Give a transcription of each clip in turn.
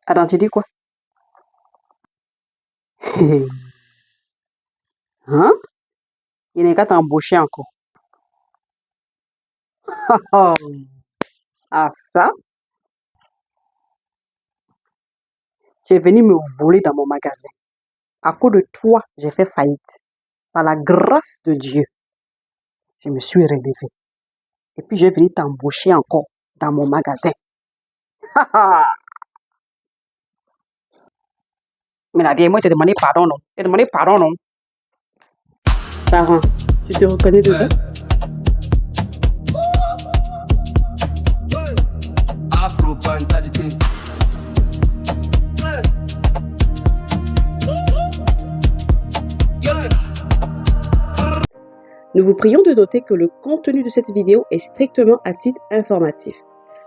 Attends, tu dis quoi? Hein? Il n'est qu'à t'embaucher encore. Oh, ah ça, tu es venu me voler dans mon magasin. À cause de toi, j'ai fait faillite. Par la grâce de Dieu, je me suis relevée. Et puis, j'ai venu t'embaucher encore dans mon magasin. Mais la vieille, moi, je t'ai demandé pardon, non? Je t'ai demandé pardon, non? Parent, tu te reconnais dedans? Afro-mentalité. Nous vous prions de noter que le contenu de cette vidéo est strictement à titre informatif.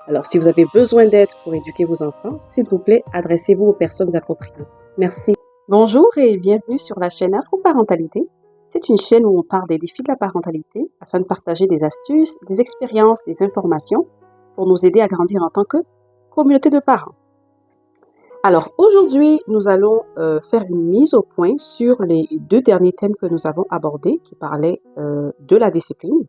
Alors, si vous avez besoin d'aide pour éduquer vos enfants, s'il vous plaît, adressez-vous aux personnes appropriées. Merci. Bonjour et bienvenue sur la chaîne Afro-Parentalité. C'est une chaîne où on parle des défis de la parentalité afin de partager des astuces, des expériences, des informations pour nous aider à grandir en tant que communauté de parents. Alors, aujourd'hui, nous allons faire une mise au point sur les 2 derniers thèmes que nous avons abordés qui parlaient de la discipline.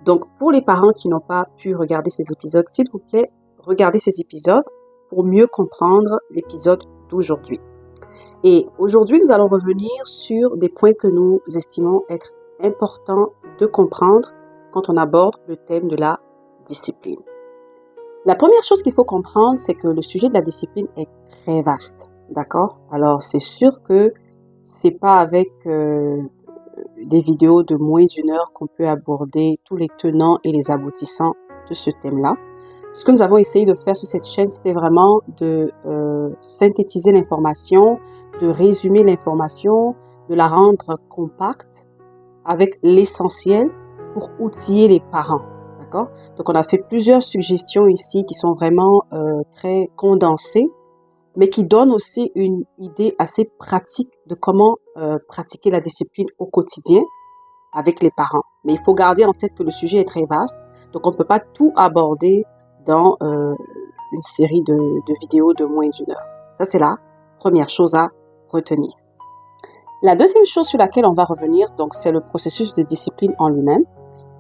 Donc, pour les parents qui n'ont pas pu regarder ces épisodes, s'il vous plaît, regardez ces épisodes pour mieux comprendre l'épisode d'aujourd'hui. Et aujourd'hui, nous allons revenir sur des points que nous estimons être importants de comprendre quand on aborde le thème de la discipline. La première chose qu'il faut comprendre, c'est que le sujet de la discipline est très vaste, d'accord? Alors, c'est sûr que c'est pas avec des vidéos de moins d'1 heure qu'on peut aborder tous les tenants et les aboutissants de ce thème-là. Ce que nous avons essayé de faire sur cette chaîne, c'était vraiment de synthétiser l'information, de résumer l'information, de la rendre compacte avec l'essentiel pour outiller les parents. D'accord? Donc, on a fait plusieurs suggestions ici qui sont vraiment très condensées, mais qui donnent aussi une idée assez pratique de comment pratiquer la discipline au quotidien avec les parents. Mais il faut garder en tête que le sujet est très vaste, donc on ne peut pas tout aborder dans une série de vidéos de moins d'1 heure. Ça, c'est la première chose à retenir. La deuxième chose sur laquelle on va revenir, donc, c'est le processus de discipline en lui-même.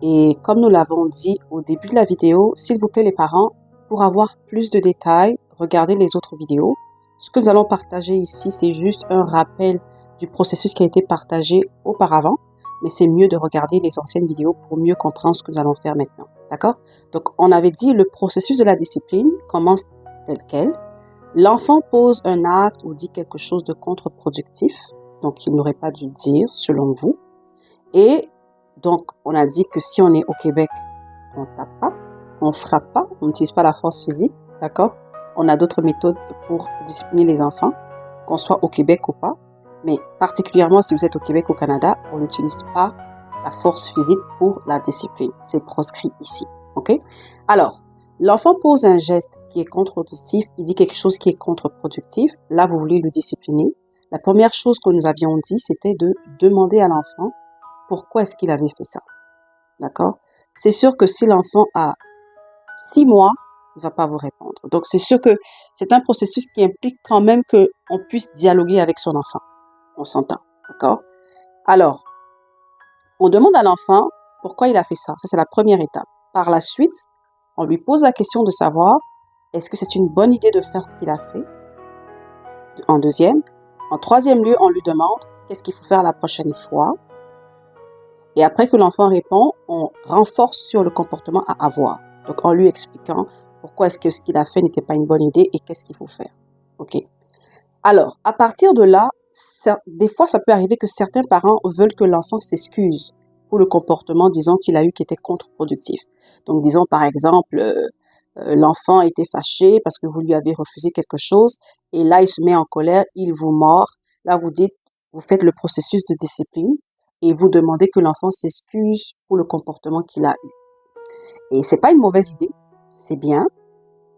Et comme nous l'avons dit au début de la vidéo, s'il vous plaît les parents, pour avoir plus de détails, regardez les autres vidéos. Ce que nous allons partager ici, c'est juste un rappel du processus qui a été partagé auparavant, mais c'est mieux de regarder les anciennes vidéos pour mieux comprendre ce que nous allons faire maintenant. D'accord? Donc, on avait dit le processus de la discipline commence tel quel. L'enfant pose un acte ou dit quelque chose de contre-productif, donc il n'aurait pas dû dire selon vous. Et donc, on a dit que si on est au Québec, on ne tape pas, on ne frappe pas, on n'utilise pas la force physique, d'accord? On a d'autres méthodes pour discipliner les enfants, qu'on soit au Québec ou pas. Mais particulièrement si vous êtes au Québec ou au Canada, on n'utilise pas la force physique pour la discipline. C'est proscrit ici, ok? Alors, l'enfant pose un geste qui est contre-productif, il dit quelque chose qui est contre-productif. Là, vous voulez le discipliner. La première chose que nous avions dit, c'était de demander à l'enfant pourquoi est-ce qu'il avait fait ça. D'accord? C'est sûr que si l'enfant a 6 mois, il ne va pas vous répondre. Donc, c'est sûr que c'est un processus qui implique quand même qu'on puisse dialoguer avec son enfant. On s'entend. D'accord? Alors, on demande à l'enfant pourquoi il a fait ça. Ça, c'est la première étape. Par la suite, on lui pose la question de savoir est-ce que c'est une bonne idée de faire ce qu'il a fait? En deuxième. En troisième lieu, on lui demande qu'est-ce qu'il faut faire la prochaine fois? Et après que l'enfant répond, on renforce sur le comportement à avoir. Donc, en lui expliquant pourquoi est-ce que ce qu'il a fait n'était pas une bonne idée et qu'est-ce qu'il faut faire. OK? Alors, à partir de là, des fois, ça peut arriver que certains parents veulent que l'enfant s'excuse pour le comportement, disons, qu'il a eu qui était contre-productif. Donc, disons, par exemple, l'enfant était fâché parce que vous lui avez refusé quelque chose et là, il se met en colère, il vous mord. Là, vous dites, vous faites le processus de discipline et vous demandez que l'enfant s'excuse pour le comportement qu'il a eu. Et c'est pas une mauvaise idée, c'est bien,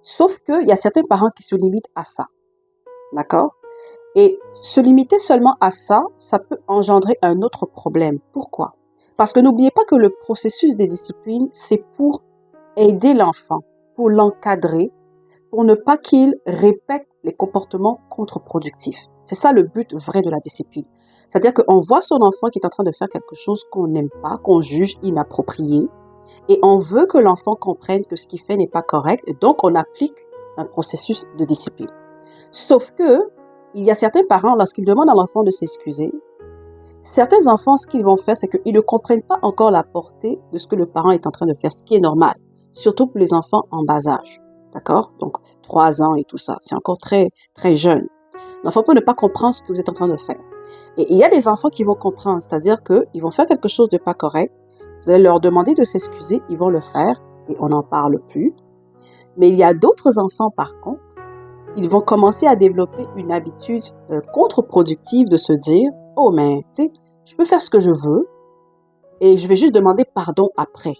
sauf qu'il y a certains parents qui se limitent à ça, d'accord? Et se limiter seulement à ça, ça peut engendrer un autre problème. Pourquoi? Parce que n'oubliez pas que le processus de discipline, c'est pour aider l'enfant, pour l'encadrer, pour ne pas qu'il répète les comportements contre-productifs. C'est ça le but vrai de la discipline. C'est-à-dire qu'on voit son enfant qui est en train de faire quelque chose qu'on n'aime pas, qu'on juge inapproprié, et on veut que l'enfant comprenne que ce qu'il fait n'est pas correct, et donc on applique un processus de discipline. Sauf que, il y a certains parents, lorsqu'ils demandent à l'enfant de s'excuser, certains enfants, ce qu'ils vont faire, c'est qu'ils ne comprennent pas encore la portée de ce que le parent est en train de faire, ce qui est normal, surtout pour les enfants en bas âge. D'accord? Donc, 3 ans et tout ça, c'est encore très, très jeune. L'enfant peut ne pas comprendre ce que vous êtes en train de faire. Et il y a des enfants qui vont comprendre, c'est-à-dire qu'ils vont faire quelque chose de pas correct, vous allez leur demander de s'excuser, ils vont le faire et on n'en parle plus. Mais il y a d'autres enfants, par contre, ils vont commencer à développer une habitude contre-productive de se dire « Oh, mais tu sais, je peux faire ce que je veux et je vais juste demander pardon après. »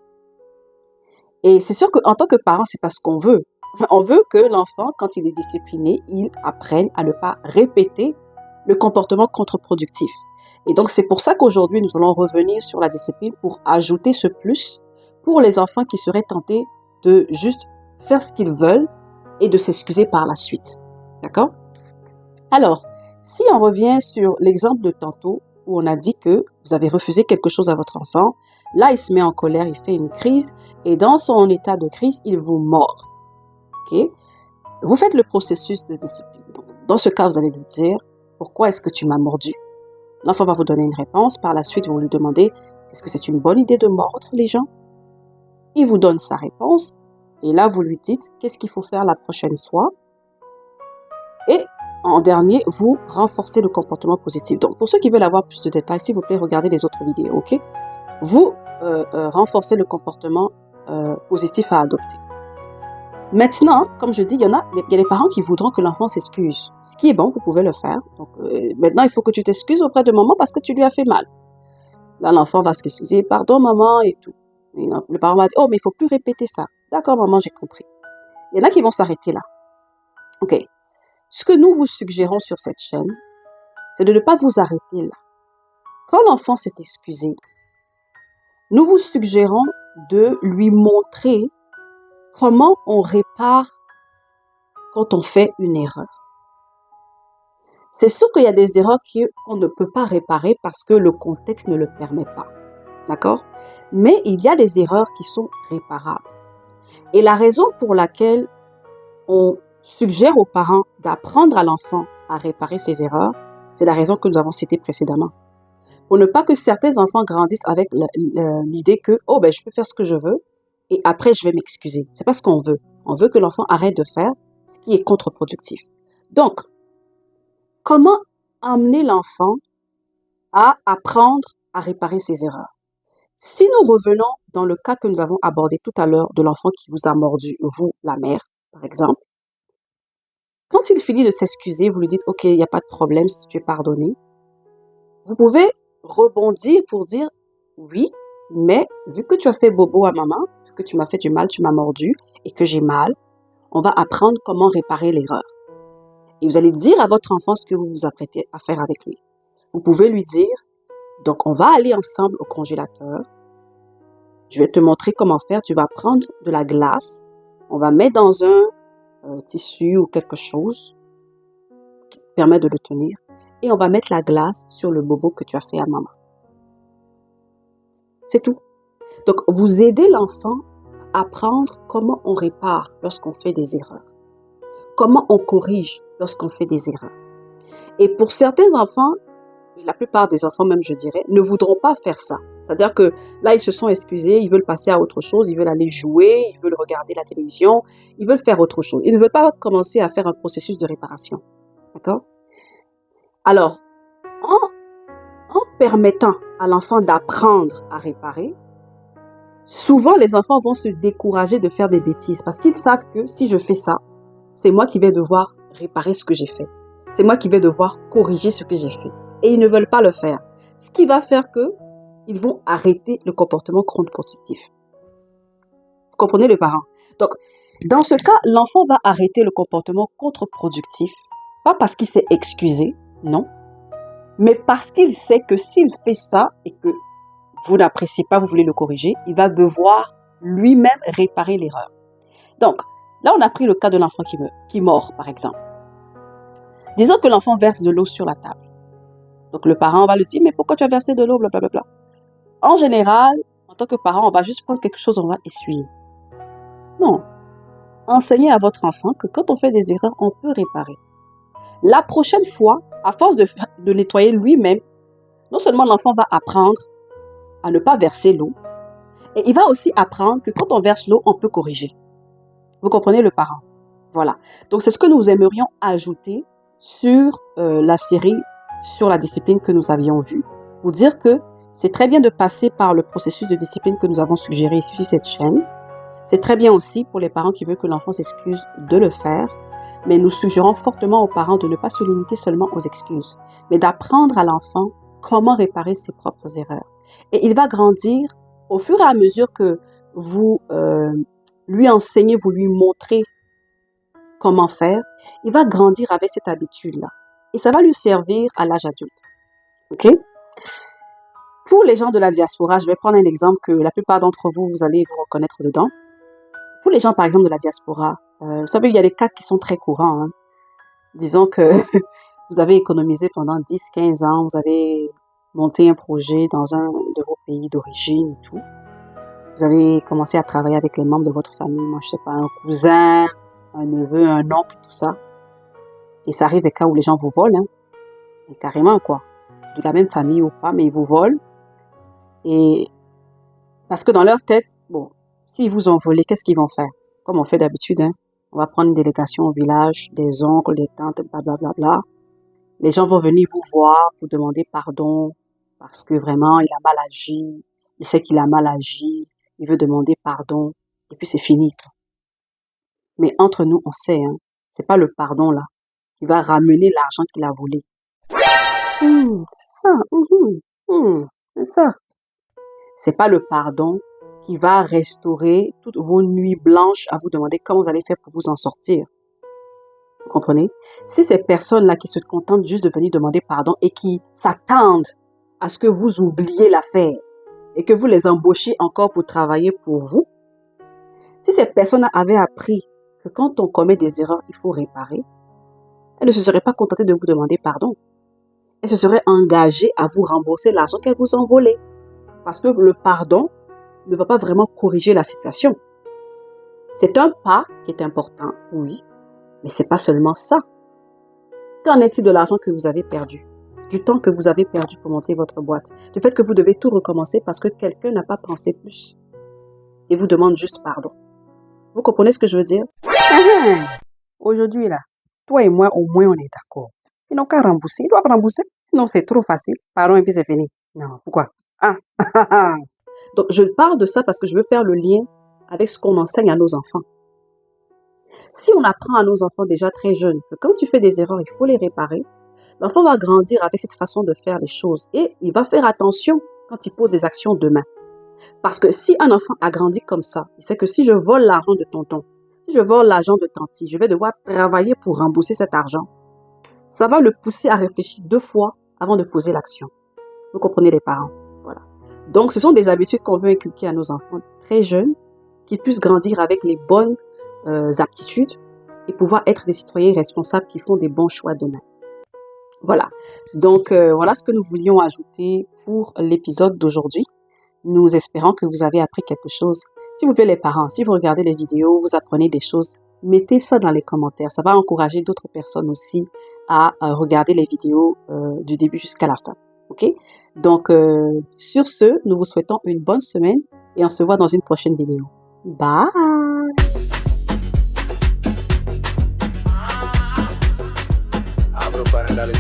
Et c'est sûr qu'en tant que parent, c'est pas ce qu'on veut. On veut que l'enfant, quand il est discipliné, il apprenne à ne pas répéter le comportement contre-productif. Et donc, c'est pour ça qu'aujourd'hui, nous allons revenir sur la discipline pour ajouter ce plus pour les enfants qui seraient tentés de juste faire ce qu'ils veulent et de s'excuser par la suite. D'accord? Alors, si on revient sur l'exemple de tantôt, où on a dit que vous avez refusé quelque chose à votre enfant, là, il se met en colère, il fait une crise, et dans son état de crise, il vous mord. OK? Vous faites le processus de discipline. Donc, dans ce cas, vous allez lui dire, pourquoi est-ce que tu m'as mordu? L'enfant va vous donner une réponse. Par la suite, vous lui demandez, est-ce que c'est une bonne idée de mordre les gens? Il vous donne sa réponse. Et là, vous lui dites, qu'est-ce qu'il faut faire la prochaine fois? Et en dernier, vous renforcez le comportement positif. Donc, pour ceux qui veulent avoir plus de détails, s'il vous plaît, regardez les autres vidéos, OK? Vous renforcez le comportement positif à adopter. Maintenant, comme je dis, il y a des parents qui voudront que l'enfant s'excuse. Ce qui est bon, vous pouvez le faire. Donc, maintenant, il faut que tu t'excuses auprès de maman parce que tu lui as fait mal. Là, l'enfant va s'excuser, pardon maman et tout. Et le parent va dire, oh, mais il faut plus répéter ça. D'accord, maman, j'ai compris. Il y en a qui vont s'arrêter là. OK. Ce que nous vous suggérons sur cette chaîne, c'est de ne pas vous arrêter là. Quand l'enfant s'est excusé, nous vous suggérons de lui montrer comment on répare quand on fait une erreur. C'est sûr qu'il y a des erreurs qu'on ne peut pas réparer parce que le contexte ne le permet pas. D'accord? Mais il y a des erreurs qui sont réparables. Et la raison pour laquelle on suggère aux parents d'apprendre à l'enfant à réparer ses erreurs, c'est la raison que nous avons citée précédemment. Pour ne pas que certains enfants grandissent avec l'idée que, oh, ben, je peux faire ce que je veux et après, je vais m'excuser. C'est pas ce qu'on veut. On veut que l'enfant arrête de faire ce qui est contre-productif. Donc, comment amener l'enfant à apprendre à réparer ses erreurs? Si nous revenons dans le cas que nous avons abordé tout à l'heure de l'enfant qui vous a mordu, vous, la mère, par exemple, quand il finit de s'excuser, vous lui dites, OK, il n'y a pas de problème si tu es pardonné. Vous pouvez rebondir pour dire, oui, mais vu que tu as fait bobo à maman, vu que tu m'as fait du mal, tu m'as mordu et que j'ai mal, on va apprendre comment réparer l'erreur. Et vous allez dire à votre enfant ce que vous vous apprêtez à faire avec lui. Vous pouvez lui dire, donc on va aller ensemble au congélateur. Je vais te montrer comment faire. Tu vas prendre de la glace. On va mettre dans un tissu ou quelque chose qui permet de le tenir. Et on va mettre la glace sur le bobo que tu as fait à maman. C'est tout. Donc, vous aidez l'enfant à apprendre comment on répare lorsqu'on fait des erreurs. Comment on corrige lorsqu'on fait des erreurs. Et pour certains enfants, la plupart des enfants même, je dirais, ne voudront pas faire ça. C'est-à-dire que là, ils se sont excusés, ils veulent passer à autre chose, ils veulent aller jouer, ils veulent regarder la télévision, ils veulent faire autre chose. Ils ne veulent pas commencer à faire un processus de réparation. D'accord? Alors, en permettant à l'enfant d'apprendre à réparer, souvent les enfants vont se décourager de faire des bêtises parce qu'ils savent que si je fais ça, c'est moi qui vais devoir réparer ce que j'ai fait. C'est moi qui vais devoir corriger ce que j'ai fait. Et ils ne veulent pas le faire. Ce qui va faire qu'ils vont arrêter le comportement contre-productif. Vous comprenez les parents? Donc, dans ce cas, l'enfant va arrêter le comportement contre-productif, pas parce qu'il s'est excusé, non, mais parce qu'il sait que s'il fait ça et que vous n'appréciez pas, vous voulez le corriger, il va devoir lui-même réparer l'erreur. Donc, là, on a pris le cas de l'enfant qui mord, par exemple. Disons que l'enfant verse de l'eau sur la table. Donc le parent va lui dire, mais pourquoi tu as versé de l'eau, blablabla. En général, en tant que parent, on va juste prendre quelque chose, on va essuyer. Non. Enseignez à votre enfant que quand on fait des erreurs, on peut réparer. La prochaine fois, à force de nettoyer lui-même, non seulement l'enfant va apprendre à ne pas verser l'eau, et il va aussi apprendre que quand on verse l'eau, on peut corriger. Vous comprenez le parent? Voilà. Donc, c'est ce que nous aimerions ajouter sur la série sur la discipline que nous avions vue. Pour dire que c'est très bien de passer par le processus de discipline que nous avons suggéré ici sur cette chaîne. C'est très bien aussi pour les parents qui veulent que l'enfant s'excuse de le faire. Mais nous suggérons fortement aux parents de ne pas se limiter seulement aux excuses, mais d'apprendre à l'enfant comment réparer ses propres erreurs. Et il va grandir au fur et à mesure que vous lui enseignez, vous lui montrez comment faire, il va grandir avec cette habitude-là. Et ça va lui servir à l'âge adulte. OK? Pour les gens de la diaspora, je vais prendre un exemple que la plupart d'entre vous, vous allez vous reconnaître dedans. Pour les gens, par exemple, de la diaspora, vous savez, il y a des cas qui sont très courants. Hein. Disons que vous avez économisé pendant 10-15 ans, vous avez monté un projet dans un de vos pays d'origine et tout. Vous avez commencé à travailler avec les membres de votre famille, moi je sais pas, un cousin, un neveu, un oncle, tout ça. Et ça arrive des cas où les gens vous volent, hein. Et carrément quoi, de la même famille ou pas, mais ils vous volent. Et parce que dans leur tête, bon, s'ils vous ont volé, qu'est-ce qu'ils vont faire? Comme on fait d'habitude, hein. On va prendre une délégation au village, des oncles, des tantes, blablabla. Les gens vont venir vous voir pour demander pardon parce que vraiment, il a mal agi. Il sait qu'il a mal agi. Il veut demander pardon. Et puis, c'est fini. Mais entre nous, on sait, hein, c'est pas le pardon, là, qui va ramener l'argent qu'il a volé. C'est ça. C'est ça. C'est pas le pardon qui va restaurer toutes vos nuits blanches à vous demander comment vous allez faire pour vous en sortir. Vous comprenez? Si ces personnes-là qui se contentent juste de venir demander pardon et qui s'attendent à ce que vous oubliez l'affaire et que vous les embauchiez encore pour travailler pour vous, si ces personnes avaient appris que quand on commet des erreurs, il faut réparer, elles ne se seraient pas contentées de vous demander pardon. Elles se seraient engagées à vous rembourser l'argent qu'elles vous ont volé. Parce que le pardon ne va pas vraiment corriger la situation. C'est un pas qui est important, oui, mais c'est pas seulement ça. Qu'en est-il de l'argent que vous avez perdu? Du temps que vous avez perdu pour monter votre boîte? Du fait que vous devez tout recommencer parce que quelqu'un n'a pas pensé plus et vous demande juste pardon. Vous comprenez ce que je veux dire? Aujourd'hui, là, toi et moi, au moins, on est d'accord. Ils n'ont qu'à rembourser. Ils doivent rembourser. Sinon, c'est trop facile. Pardon et puis c'est fini. Non, pourquoi? Donc, je parle de ça parce que je veux faire le lien avec ce qu'on enseigne à nos enfants. Si on apprend à nos enfants déjà très jeunes que quand tu fais des erreurs, il faut les réparer, l'enfant va grandir avec cette façon de faire les choses et il va faire attention quand il pose des actions demain. Parce que si un enfant a grandi comme ça, il sait que si je vole l'argent de tonton, si je vole l'argent de tanti, je vais devoir travailler pour rembourser cet argent. Ça va le pousser à réfléchir 2 fois avant de poser l'action. Vous comprenez les parents? Voilà. Donc, ce sont des habitudes qu'on veut inculquer à nos enfants très jeunes, qu'ils puissent grandir avec les bonnes aptitudes et pouvoir être des citoyens responsables qui font des bons choix demain. Voilà. Donc, voilà ce que nous voulions ajouter pour l'épisode d'aujourd'hui. Nous espérons que vous avez appris quelque chose. S'il vous plaît, les parents, si vous regardez les vidéos, vous apprenez des choses, mettez ça dans les commentaires. Ça va encourager d'autres personnes aussi à regarder les vidéos du début jusqu'à la fin. OK? Donc, sur ce, nous vous souhaitons une bonne semaine et on se voit dans une prochaine vidéo. Bye! Abro para darle